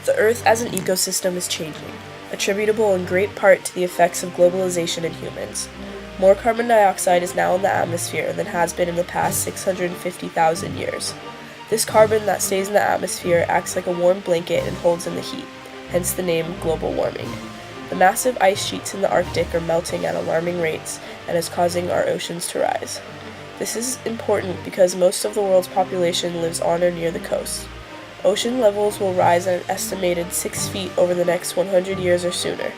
The Earth as an ecosystem is changing, attributable in great part to the effects of globalization and humans. More carbon dioxide is now in the atmosphere than has been in the past 650,000 years. This carbon that stays in the atmosphere acts like a warm blanket and holds in the heat, hence the name global warming. The massive ice sheets in the Arctic are melting at alarming rates and is causing our oceans to rise. This is important because most of the world's population lives on or near the coast. Ocean levels will rise at an estimated 6 feet over the next 100 years or sooner.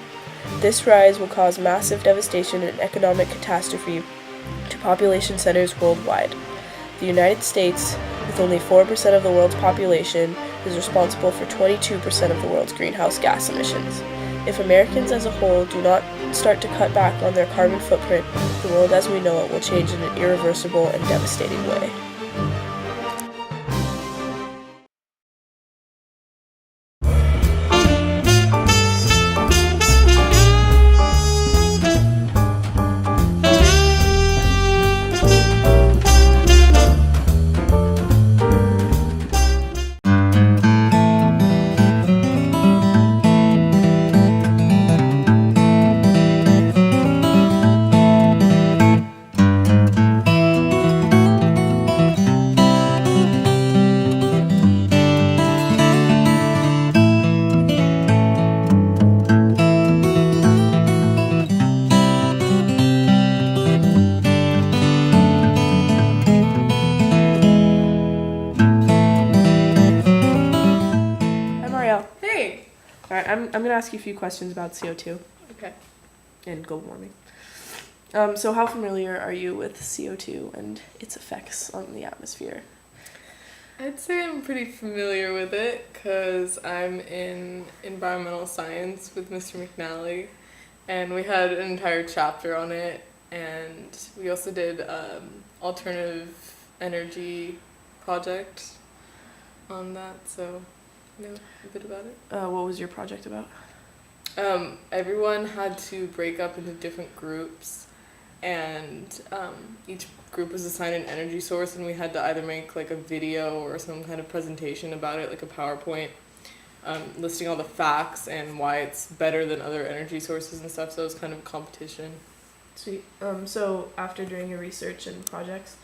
This rise will cause massive devastation and economic catastrophe to population centers worldwide. The United States, with only 4% of the world's population, is responsible for 22% of the world's greenhouse gas emissions. If Americans as a whole do not start to cut back on their carbon footprint, the world as we know it will change in an irreversible and devastating way. Alright, I'm going to ask you a few questions about CO2. Okay. And global warming. So how familiar are you with CO2 and its effects on the atmosphere? I'd say I'm pretty familiar with it because I'm in environmental science with Mr. McNally, and we had an entire chapter on it, and we also did alternative energy project on that, so I know a bit about it. What was your project about? Everyone had to break up into different groups, and each group was assigned an energy source, and we had to either make like a video or some kind of presentation about it, like a PowerPoint, listing all the facts and why it's better than other energy sources and stuff, so it was kind of a competition. Sweet. So after doing your research and projects,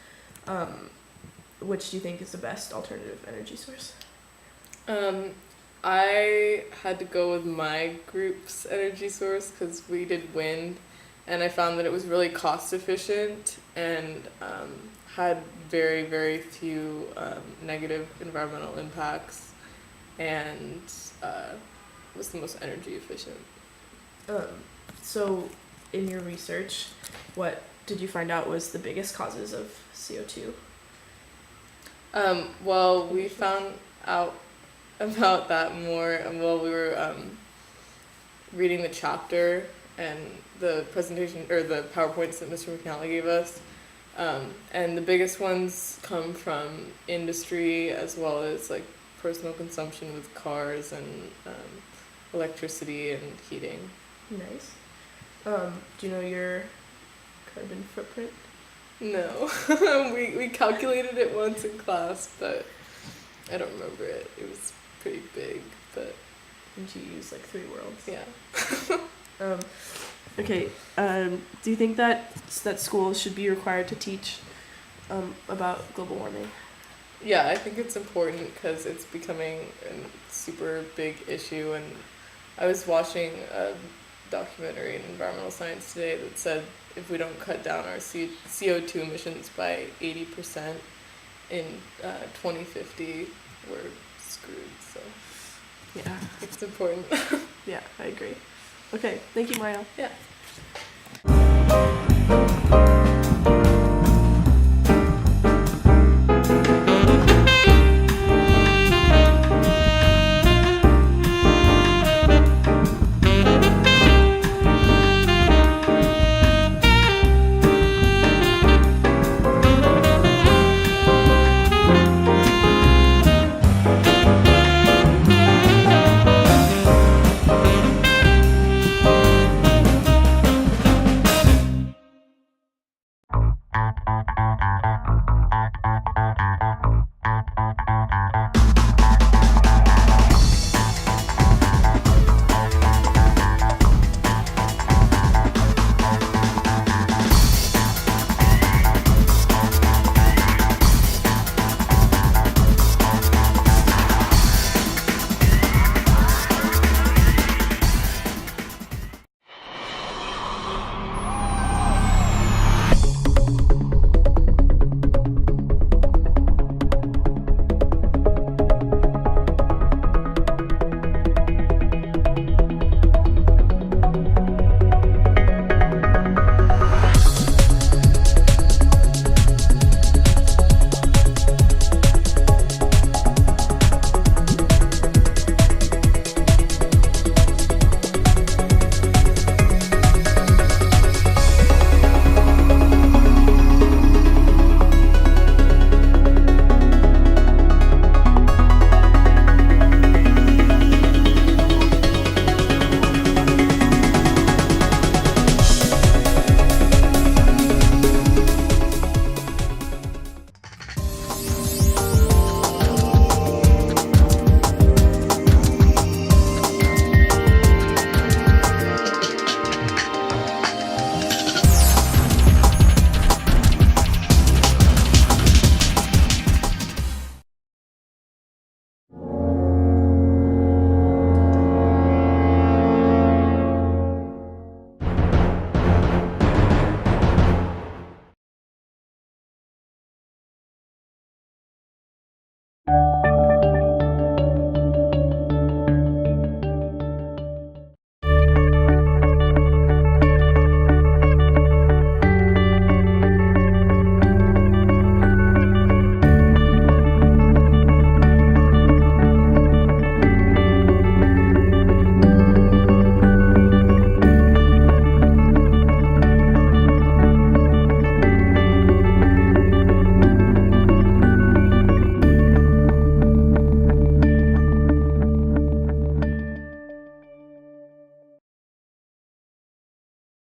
which do you think is the best alternative energy source? I had to go with my group's energy source because we did wind, and I found that it was really cost efficient and had very, very few negative environmental impacts, and was the most energy efficient. So in your research, what did you find out was the biggest causes of CO2? Well, we found out about that more while we were reading the chapter and the presentation or the PowerPoints that Mr. McNally gave us, and the biggest ones come from industry as well as like personal consumption with cars and electricity and heating. Nice. Do you know your carbon footprint? No. we calculated it once in class, but I don't remember it. It was pretty big, but... And you use like 3 worlds. Yeah. Okay. Do you think that schools should be required to teach about global warming? Yeah, I think it's important because it's becoming a super big issue, and I was watching a documentary in environmental science today that said if we don't cut down our CO2 emissions by 80% in 2050, we're screwed, so yeah, it's important. Yeah, I agree. Okay, thank you, Maya. Yeah.